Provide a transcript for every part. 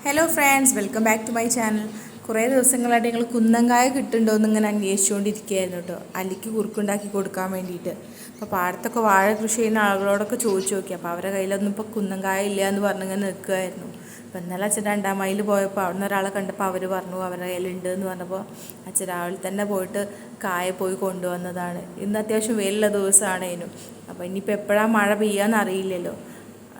Hello friends, welcome back to my channel. കുറേ ദിവസങ്ങളായിട്ട് ഞങ്ങൾ കുന്നങ്കായ കിട്ടുന്നുണ്ടോ എന്നിങ്ങനെ അന്വേഷിച്ചുകൊണ്ടിരിക്കുകയായിരുന്നു കേട്ടോ, അല്ലിക്ക് കുറുക്കുണ്ടാക്കി കൊടുക്കാൻ വേണ്ടിയിട്ട്. അപ്പോൾ പാടത്തൊക്കെ വാഴ കൃഷി ചെയ്യുന്ന ആളുകളോടൊക്കെ ചോദിച്ചു നോക്കി. അപ്പോൾ അവരുടെ കയ്യിലൊന്നും ഇപ്പോൾ കുന്നങ്കായ ഇല്ല എന്ന് പറഞ്ഞിങ്ങനെ നിൽക്കുമായിരുന്നു. അപ്പോൾ ഇന്നലെ അച്ഛൻ 2-ാം മൈൽ പോയപ്പോൾ അവിടെ നിന്ന് ഒരാളെ കണ്ടപ്പോൾ അവർ പറഞ്ഞു അവരുടെ കയ്യിലുണ്ട് എന്ന് പറഞ്ഞപ്പോൾ അച്ഛൻ രാവിലെ തന്നെ പോയിട്ട് കായ പോയി കൊണ്ടുവന്നതാണ്. ഇന്ന് അത്യാവശ്യം വെയിലുള്ള ദിവസമാണേനും. അപ്പോൾ ഇനിയിപ്പോൾ എപ്പോഴാണ് മഴ പെയ്യാന്ന് അറിയില്ലല്ലോ.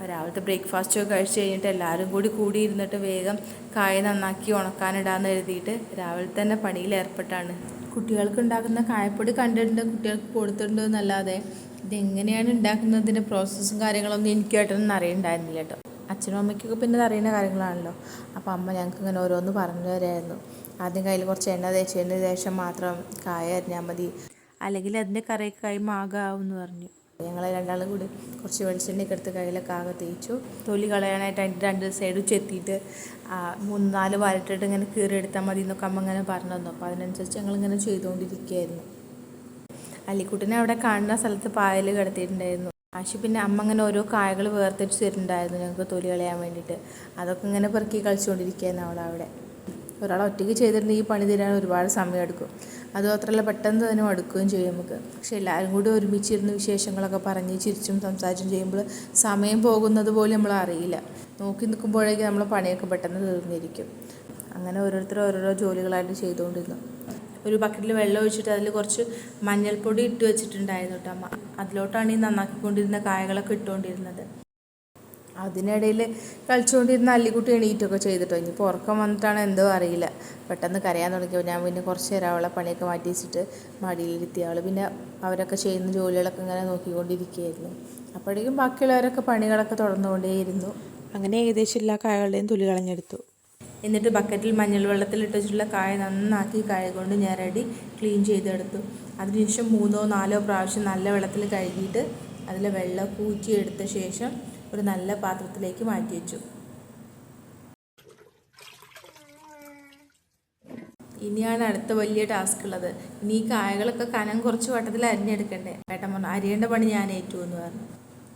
രാവിലത്തെ ബ്രേക്ക്ഫാസ്റ്റൊക്കെ കഴിച്ച് കഴിഞ്ഞിട്ട് എല്ലാവരും കൂടി ഇരുന്നിട്ട് വേഗം കായ നന്നാക്കി ഉണക്കാനിടാമെന്ന് എഴുതിയിട്ട് രാവിലെ തന്നെ പണിയിൽ ഏർപ്പെട്ടാണ്. കുട്ടികൾക്ക് ഉണ്ടാക്കുന്ന കായപ്പൊടി കണ്ടിട്ടുണ്ട്, കുട്ടികൾക്ക് കൊടുത്തിട്ടുണ്ട് എന്നല്ലാതെ ഇതെങ്ങനെയാണ് ഉണ്ടാക്കുന്നതിൻ്റെ പ്രോസസ്സും കാര്യങ്ങളൊന്നും എനിക്കായിട്ടൊന്നും അറിയണ്ടായിരുന്നില്ല കേട്ടോ. അച്ഛനും അമ്മയ്ക്കൊക്കെ പിന്നെ അറിയുന്ന കാര്യങ്ങളാണല്ലോ. അപ്പോൾ അമ്മ ഞങ്ങൾക്ക് ഇങ്ങനെ ഓരോന്ന് പറഞ്ഞു തരായിരുന്നു. ആദ്യം കയ്യിൽ കുറച്ച് എണ്ണ തേച്ചതിന് ശേഷം മാത്രം കായ അരിഞ്ഞാൽ മതി, അല്ലെങ്കിൽ അതിൻ്റെ കറിയൊക്കെ കൈമ ആകാവും എന്ന് പറഞ്ഞു. ഞങ്ങൾ രണ്ടാളും കൂടി കുറച്ച് വെളിച്ചെണ്ണയൊക്കെ എടുത്ത് കയ്യിലൊക്കെ ആകെ തേച്ചു. തൊലി കളയാനായിട്ട് അതിൻ്റെ 2 സൈഡും ചെത്തിയിട്ട് 3-4 വരട്ടിട്ട് ഇങ്ങനെ കീറിയെടുത്താൽ മതി എന്നൊക്കെ അമ്മ ഇങ്ങനെ പറഞ്ഞു തന്നു. അപ്പോൾ അതിനനുസരിച്ച് ഞങ്ങളിങ്ങനെ ചെയ്തുകൊണ്ടിരിക്കുകയായിരുന്നു. അല്ലിക്കുട്ടിനെ അവിടെ കാണുന്ന സ്ഥലത്ത് പായൽ കിടത്തിയിട്ടുണ്ടായിരുന്നു. പിന്നെ അമ്മ ഇങ്ങനെ ഓരോ കായകൾ വേർതിരിച്ച് തരുന്നുണ്ടായിരുന്നു ഞങ്ങൾക്ക് തൊലി കളയാൻ വേണ്ടിയിട്ട്. അതൊക്കെ ഇങ്ങനെ പെറുക്കി കളിച്ചുകൊണ്ടിരിക്കുകയായിരുന്നു അവിടെ. ഒരാൾ ഒറ്റയ്ക്ക് ചെയ്തിട്ടുണ്ടെങ്കിൽ ഈ പണി തരാൻ ഒരുപാട് സമയം എടുക്കും. അതുമാത്രമല്ല പെട്ടെന്ന് തന്നെ മടുക്കുകയും ചെയ്യും നമുക്ക്. പക്ഷെ എല്ലാവരും കൂടി ഒരുമിച്ചിരുന്ന് വിശേഷങ്ങളൊക്കെ പറഞ്ഞ് ചിരിച്ചും സംസാരിച്ചും ചെയ്യുമ്പോൾ സമയം പോകുന്നത് പോലും നമ്മൾ അറിയില്ല. നോക്കി നിൽക്കുമ്പോഴേക്കും നമ്മൾ പണിയൊക്കെ പെട്ടെന്ന് തീർന്നിരിക്കും. അങ്ങനെ ഓരോരുത്തർ ഓരോരോ ജോലികളായിട്ട് ചെയ്തുകൊണ്ടിരുന്നു. ഒരു ബക്കറ്റിൽ വെള്ളം ഒഴിച്ചിട്ട് അതിൽ കുറച്ച് മഞ്ഞൾപ്പൊടി ഇട്ട് വെച്ചിട്ടുണ്ടായിരുന്നു കേട്ടോ അമ്മ. അതിലോട്ടാണ് ഈ നന്നാക്കിക്കൊണ്ടിരുന്ന കായകളൊക്കെ ഇട്ടുകൊണ്ടിരുന്നത്. അതിനിടയിൽ കളിച്ചുകൊണ്ടിരുന്ന അല്ലിക്കുട്ടി എണീറ്റൊക്കെ ചെയ്തിട്ടോ. ഇനിയിപ്പോൾ ഉറക്കം വന്നിട്ടാണ് എന്തോ അറിയില്ല, പെട്ടെന്ന് കരയാൻ തുടങ്ങിയപ്പോൾ ഞാൻ പിന്നെ കുറച്ച് നേരം അവളെ പണിയൊക്കെ മാറ്റി വെച്ചിട്ട് മടിയിലിരുത്തി. അവൾ പിന്നെ അവരൊക്കെ ചെയ്യുന്ന ജോലികളൊക്കെ ഇങ്ങനെ നോക്കിക്കൊണ്ടിരിക്കുകയായിരുന്നു. അപ്പോഴേക്കും ബാക്കിയുള്ളവരൊക്കെ പണികളൊക്കെ തുടർന്നുകൊണ്ടേയിരുന്നു. അങ്ങനെ ഏകദേശം എല്ലാ കായകളുടെയും തൊലി കളഞ്ഞെടുത്തു. എന്നിട്ട് ബക്കറ്റിൽ മഞ്ഞൾ വെള്ളത്തിലിട്ട് വെച്ചിട്ടുള്ള കായ നന്നാക്കി കായ കൊണ്ട് ഞെരടി ക്ലീൻ ചെയ്തെടുത്തു. അതിനുശേഷം 3-4 പ്രാവശ്യം നല്ല വെള്ളത്തിൽ കഴുകിയിട്ട് അതിൽ വെള്ളം ഊറ്റിയെടുത്ത ശേഷം ഒരു നല്ല പാത്രത്തിലേക്ക് മാറ്റി വെച്ചു. ഇനിയാണ് അടുത്ത വലിയ ടാസ്ക് ഉള്ളത്. ഇനി ഈ കായകളൊക്കെ കനം കുറച്ച് വട്ടത്തിൽ അരിഞ്ഞെടുക്കണ്ടേ. ഏട്ടൻ പറഞ്ഞു അരിയേണ്ട പണി ഞാൻ ഏറ്റു എന്ന് പറഞ്ഞു.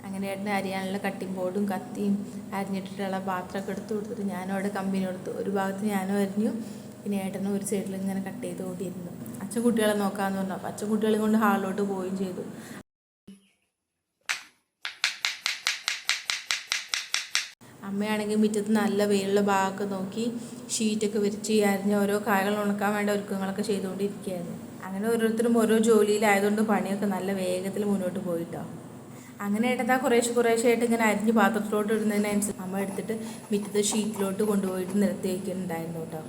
അങ്ങനെ ഏട്ടന് അരിയാനുള്ള കട്ടിംഗ് ബോർഡും കത്തിയും അരിഞ്ഞിട്ടിട്ടുള്ള പാത്രമൊക്കെ എടുത്തു കൊടുത്തിട്ട് ഞാനും അവിടെ കമ്പനി കൊടുത്തു. ഒരു ഭാഗത്ത് ഞാനും അരിഞ്ഞു, പിന്നെ ഏട്ടനും ഒരു സൈഡിൽ ഇങ്ങനെ കട്ട് ചെയ്തുകൊണ്ടിരുന്നു. അച്ഛൻ കുട്ടികളെ നോക്കാമെന്ന് പറഞ്ഞു. അപ്പോൾ അച്ഛൻ കുട്ടികളെ കൊണ്ട് ഹാളിലോട്ട് പോവുകയും ചെയ്തു. അമ്മയാണെങ്കിൽ മുറ്റത്ത് നല്ല വെയിലുള്ള ഭാഗമൊക്കെ നോക്കി ഷീറ്റൊക്കെ വിരിച്ച് അരിഞ്ഞ് ഓരോ കായകൾ ഉണക്കാൻ വേണ്ട ഒരുക്കങ്ങളൊക്കെ ചെയ്തുകൊണ്ടിരിക്കുകയായിരുന്നു. അങ്ങനെ ഓരോരുത്തരും ഓരോ ജോലിയിലായതുകൊണ്ട് പണിയൊക്കെ നല്ല വേഗത്തിൽ മുന്നോട്ട് പോയിട്ടോ. അങ്ങനെ ഏട്ടത്താ കുറേശ്ശെയായിട്ട് ഇങ്ങനെ അരിഞ്ഞ് പാത്രത്തിലോട്ട് ഇടുന്നതിനനുസരിച്ച് അമ്മ എടുത്തിട്ട് മുറ്റത്ത് ഷീറ്റിലോട്ട് കൊണ്ടുപോയിട്ട് നിരത്തി വയ്ക്കുന്നുണ്ടായിരുന്നു കേട്ടോ.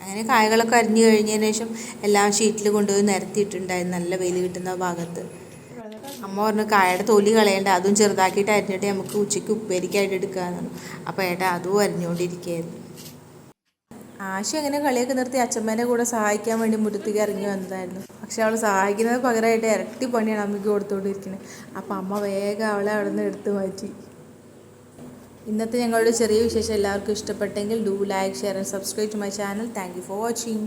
അങ്ങനെ കായകളൊക്കെ അരിഞ്ഞു കഴിഞ്ഞതിന് ശേഷം എല്ലാം ഷീറ്റിൽ കൊണ്ടുപോയി നിരത്തിയിട്ടുണ്ടായിരുന്നു നല്ല വെയിൽ കിട്ടുന്ന ഭാഗത്ത്. അമ്മ പറഞ്ഞു കായയുടെ തൊലി കളയേണ്ട, അതും ചെറുതാക്കിയിട്ട് അരിഞ്ഞിട്ട് നമുക്ക് ഉച്ചയ്ക്ക് ഉപ്പേരിക്കായിട്ട് എടുക്കാമെന്നാണ്. അപ്പോൾ ഏട്ടാ അതും അരിഞ്ഞുകൊണ്ടിരിക്കുകയായിരുന്നു. അങ്ങനെ കളിയൊക്കെ നിർത്തി അച്ഛമ്മേനെ കൂടെ സഹായിക്കാൻ വേണ്ടി മുറ്റത്തേക്ക് ഇറങ്ങി വന്നതായിരുന്നു. പക്ഷെ അവൾ സഹായിക്കുന്നത് പകരമായിട്ട് ഇരട്ടി പണിയാണ് അമ്മയ്ക്ക് കൊടുത്തുകൊണ്ടിരിക്കുന്നത്. അപ്പോൾ അമ്മ വേഗം അവളെ അവിടെ നിന്ന് എടുത്തു മാറ്റി. ഇന്നത്തെ ഞങ്ങളുടെ ചെറിയ വിശേഷം എല്ലാവർക്കും ഇഷ്ടപ്പെട്ടെങ്കിൽ do like, share and subscribe to my channel. Thank you for watching.